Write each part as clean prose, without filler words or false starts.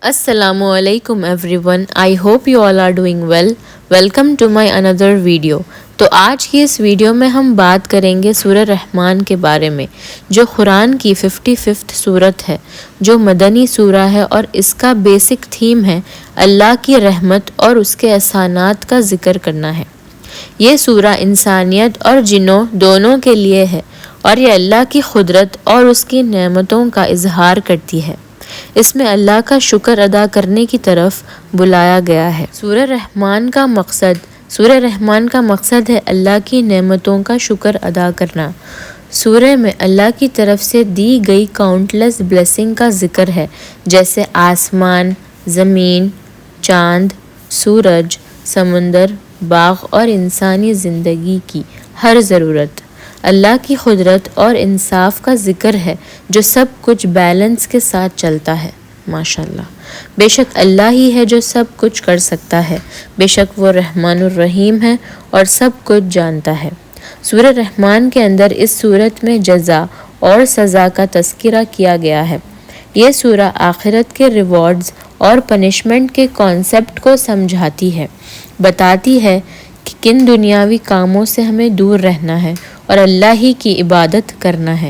السلام علیکم everyone, I hope you all are doing well. Welcome to my another video. تو آج کی اس ویڈیو میں ہم بات کریں گے سورہ رحمان کے بارے میں، جو قرآن کی 55 سورت ہے، جو مدنی سورہ ہے، اور اس کا بیسک تھیم ہے اللہ کی رحمت اور اس کے احسانات کا ذکر کرنا ہے. یہ سورہ انسانیت اور جنوں دونوں کے لیے ہے، اور یہ اللہ کی قدرت اور اس کی نعمتوں کا اظہار کرتی ہے. اس میں اللہ کا شکر ادا کرنے کی طرف بلایا گیا ہے. سورہ رحمان کا مقصد ہے اللہ کی نعمتوں کا شکر ادا کرنا. سورہ میں اللہ کی طرف سے دی گئی کاؤنٹلیس بلیسنگ کا ذکر ہے، جیسے آسمان، زمین، چاند، سورج، سمندر، باغ اور انسانی زندگی کی ہر ضرورت. اللہ کی قدرت اور انصاف کا ذکر ہے، جو سب کچھ بیلنس کے ساتھ چلتا ہے. ماشاءاللہ، بے شک اللہ ہی ہے جو سب کچھ کر سکتا ہے. بے شک وہ رحمان الرحیم ہے اور سب کچھ جانتا ہے. سورہ رحمان کے اندر اس صورت میں جزا اور سزا کا تذکرہ کیا گیا ہے. یہ سورہ آخرت کے ریوارڈز اور پنشمنٹ کے کانسیپٹ کو سمجھاتی ہے، بتاتی ہے کہ کن دنیاوی کاموں سے ہمیں دور رہنا ہے اور اللہ ہی کی عبادت کرنا ہے،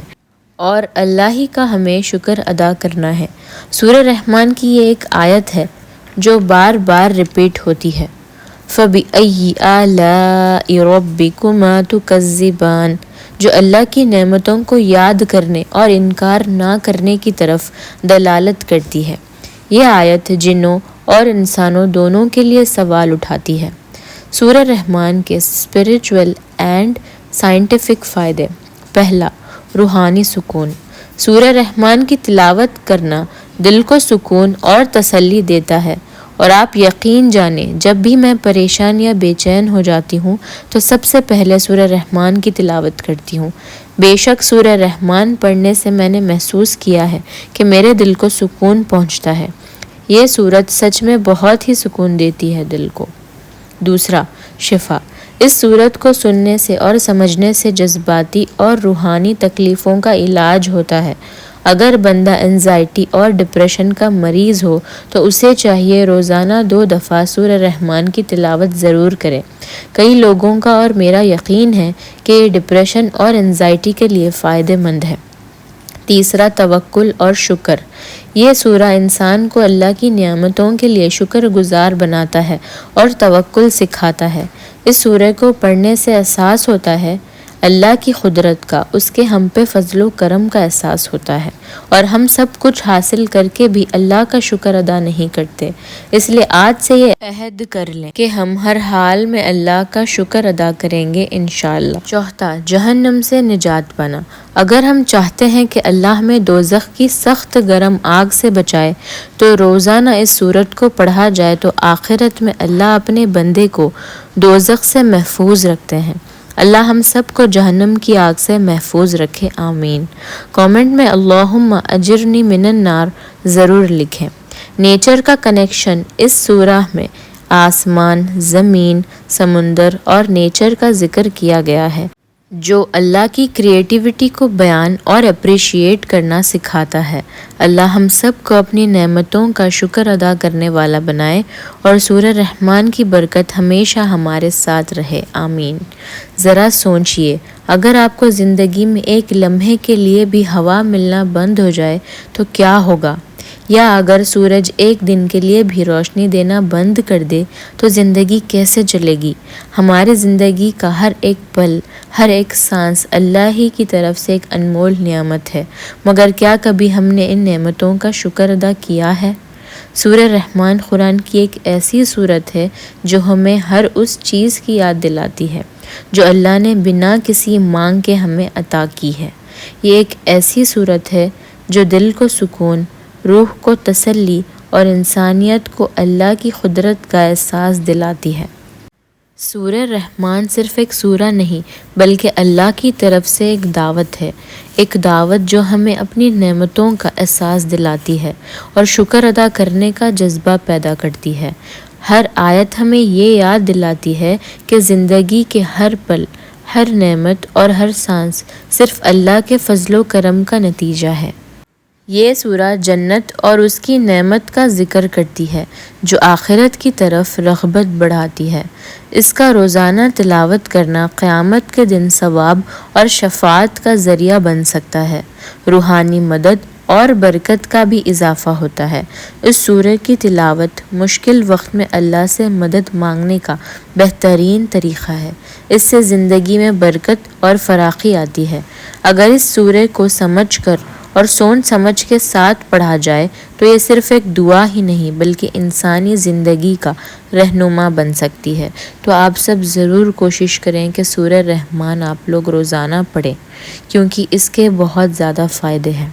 اور اللہ ہی کا ہمیں شکر ادا کرنا ہے. سورہ رحمان کی یہ ایک آیت ہے جو بار بار ریپیٹ ہوتی ہے، فَبِأَيِّ آلَاءِ رَبِّكُمَا تُكَذِّبَانِ، جو اللہ کی نعمتوں کو یاد کرنے اور انکار نہ کرنے کی طرف دلالت کرتی ہے. یہ آیت جنوں اور انسانوں دونوں کے لیے سوال اٹھاتی ہے. سورہ رحمان کے اسپریچول اینڈ سائنٹیفک فائدے. پہلا، روحانی سکون. سورہ رحمان کی تلاوت کرنا دل کو سکون اور تسلی دیتا ہے، اور آپ یقین جانیں جب بھی میں پریشان یا بے چین ہو جاتی ہوں تو سب سے پہلے سورہ رحمان کی تلاوت کرتی ہوں. بے شک سورہ رحمان پڑھنے سے میں نے محسوس کیا ہے کہ میرے دل کو سکون پہنچتا ہے. یہ سورت سچ میں بہت ہی سکون دیتی ہے دل کو. دوسرا، شفا. اس سورت کو سننے سے اور سمجھنے سے جذباتی اور روحانی تکلیفوں کا علاج ہوتا ہے. اگر بندہ انزائٹی اور ڈپریشن کا مریض ہو تو اسے چاہیے روزانہ 2 دفعہ سورہ رحمان کی تلاوت ضرور کرے. کئی لوگوں کا اور میرا یقین ہے کہ یہ ڈپریشن اور انزائٹی کے لیے فائدہ مند ہے. تیسرا، توکل اور شکر. یہ سورہ انسان کو اللہ کی نعمتوں کے لیے شکر گزار بناتا ہے اور توکل سکھاتا ہے. اس سورہ کو پڑھنے سے احساس ہوتا ہے اللہ کی قدرت کا، اس کے ہم پہ فضل و کرم کا احساس ہوتا ہے، اور ہم سب کچھ حاصل کر کے بھی اللہ کا شکر ادا نہیں کرتے. اس لیے آج سے یہ عہد کر لیں کہ ہم ہر حال میں اللہ کا شکر ادا کریں گے انشاءاللہ. چوتھا، جہنم سے نجات پانا. اگر ہم چاہتے ہیں کہ اللہ ہمیں دوزخ کی سخت گرم آگ سے بچائے تو روزانہ اس سورت کو پڑھا جائے تو آخرت میں اللہ اپنے بندے کو دوزخ سے محفوظ رکھتے ہیں. اللہ ہم سب کو جہنم کی آگ سے محفوظ رکھے، آمین. کامنٹ میں اللہم اجرنی من النار ضرور لکھیں. نیچر کا کنیکشن. اس سورہ میں آسمان، زمین، سمندر اور نیچر کا ذکر کیا گیا ہے، جو اللہ کی کریٹیوٹی کو بیان اور اپریشیٹ کرنا سکھاتا ہے. اللہ ہم سب کو اپنی نعمتوں کا شکر ادا کرنے والا بنائے، اور سورہ رحمان کی برکت ہمیشہ ہمارے ساتھ رہے، آمین. ذرا سوچئے، اگر آپ کو زندگی میں ایک لمحے کے لیے بھی ہوا ملنا بند ہو جائے تو کیا ہوگا؟ یا اگر سورج ایک دن کے لیے بھی روشنی دینا بند کر دے تو زندگی کیسے چلے گی؟ ہماری زندگی کا ہر ایک پل، ہر ایک سانس اللہ ہی کی طرف سے ایک انمول نعمت ہے، مگر کیا کبھی ہم نے ان نعمتوں کا شکر ادا کیا ہے؟ سورہ رحمان قرآن کی ایک ایسی سورت ہے جو ہمیں ہر اس چیز کی یاد دلاتی ہے جو اللہ نے بنا کسی مانگ کے ہمیں عطا کی ہے. یہ ایک ایسی سورت ہے جو دل کو سکون، روح کو تسلی اور انسانیت کو اللہ کی قدرت کا احساس دلاتی ہے. سورہ رحمان صرف ایک سورہ نہیں بلکہ اللہ کی طرف سے ایک دعوت ہے، ایک دعوت جو ہمیں اپنی نعمتوں کا احساس دلاتی ہے اور شکر ادا کرنے کا جذبہ پیدا کرتی ہے. ہر آیت ہمیں یہ یاد دلاتی ہے کہ زندگی کے ہر پل، ہر نعمت اور ہر سانس صرف اللہ کے فضل و کرم کا نتیجہ ہے. یہ سورہ جنت اور اس کی نعمت کا ذکر کرتی ہے جو آخرت کی طرف رغبت بڑھاتی ہے۔ اس کا روزانہ تلاوت کرنا قیامت کے دن ثواب اور شفاعت کا ذریعہ بن سکتا ہے۔ روحانی مدد اور برکت کا بھی اضافہ ہوتا ہے۔ اس سورہ کی تلاوت مشکل وقت میں اللہ سے مدد مانگنے کا بہترین طریقہ ہے۔ اس سے زندگی میں برکت اور فراخی آتی ہے۔ اگر اس سورہ کو سمجھ کر اور سوچ سمجھ کے ساتھ پڑھا جائے تو یہ صرف ایک دعا ہی نہیں بلکہ انسانی زندگی کا رہنما بن سکتی ہے۔ تو آپ سب ضرور کوشش کریں کہ سورہ رحمان آپ لوگ روزانہ پڑھیں کیونکہ اس کے بہت زیادہ فائدے ہیں۔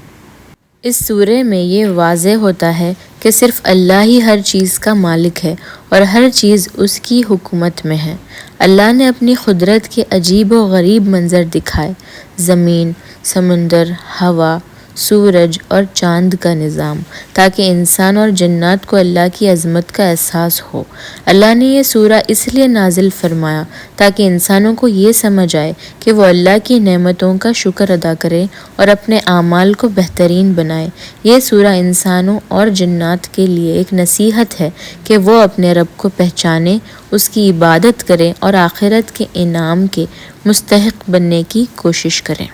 اس سورہ میں یہ واضح ہوتا ہے کہ صرف اللہ ہی ہر چیز کا مالک ہے اور ہر چیز اس کی حکومت میں ہے۔ اللہ نے اپنی قدرت کے عجیب و غریب منظر دکھائے، زمین، سمندر، ہوا، سورج اور چاند کا نظام، تاکہ انسان اور جنات کو اللہ کی عظمت کا احساس ہو۔ اللہ نے یہ سورہ اس لیے نازل فرمایا تاکہ انسانوں کو یہ سمجھ آئے کہ وہ اللہ کی نعمتوں کا شکر ادا کرے اور اپنے اعمال کو بہترین بنائے۔ یہ سورہ انسانوں اور جنات کے لیے ایک نصیحت ہے کہ وہ اپنے رب کو پہچانیں، اس کی عبادت کریں اور آخرت کے انعام کے مستحق بننے کی کوشش کریں۔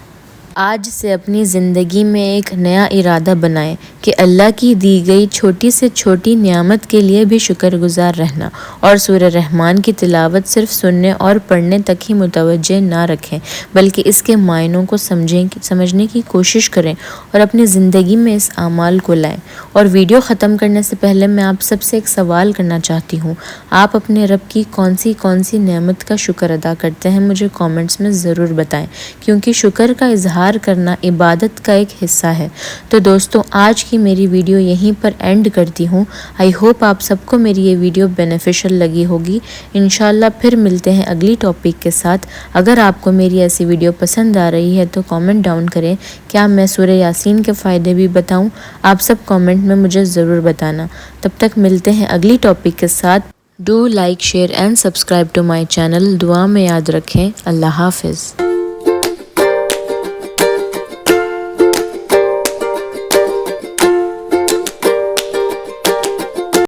آج سے اپنی زندگی میں ایک نیا ارادہ بنائیں کہ اللہ کی دی گئی چھوٹی سے چھوٹی نعمت کے لیے بھی شکر گزار رہنا، اور سورہ رحمان کی تلاوت صرف سننے اور پڑھنے تک ہی متوجہ نہ رکھیں بلکہ اس کے معنوں کو سمجھنے کی کوشش کریں اور اپنی زندگی میں اس اعمال کو لائیں۔ اور ویڈیو ختم کرنے سے پہلے میں آپ سب سے ایک سوال کرنا چاہتی ہوں، آپ اپنے رب کی کون سی نعمت کا شکر ادا کرتے ہیں؟ مجھے کامنٹس میں ضرور بتائیں، کیونکہ شکر کا اظہار کرنا عبادت کا ایک حصہ ہے۔ تو دوستوں، آج کی میری ویڈیو یہیں پر اینڈ کرتی ہوں۔ آئی ہوپ آپ سب کو میری یہ ویڈیو بینیفیشل لگی ہوگی۔ انشاءاللہ پھر ملتے ہیں اگلی ٹاپک کے ساتھ۔ اگر آپ کو میری ایسی ویڈیو پسند آ رہی ہے تو کامنٹ ڈاؤن کریں، کیا میں سورہ یاسین کے فائدے بھی بتاؤں؟ آپ سب کامنٹ میں مجھے ضرور بتانا۔ تب تک ملتے ہیں اگلی ٹاپک کے ساتھ۔ Do like, share and subscribe to my channel. دعا میں یاد رکھیں۔ اللہ حافظ۔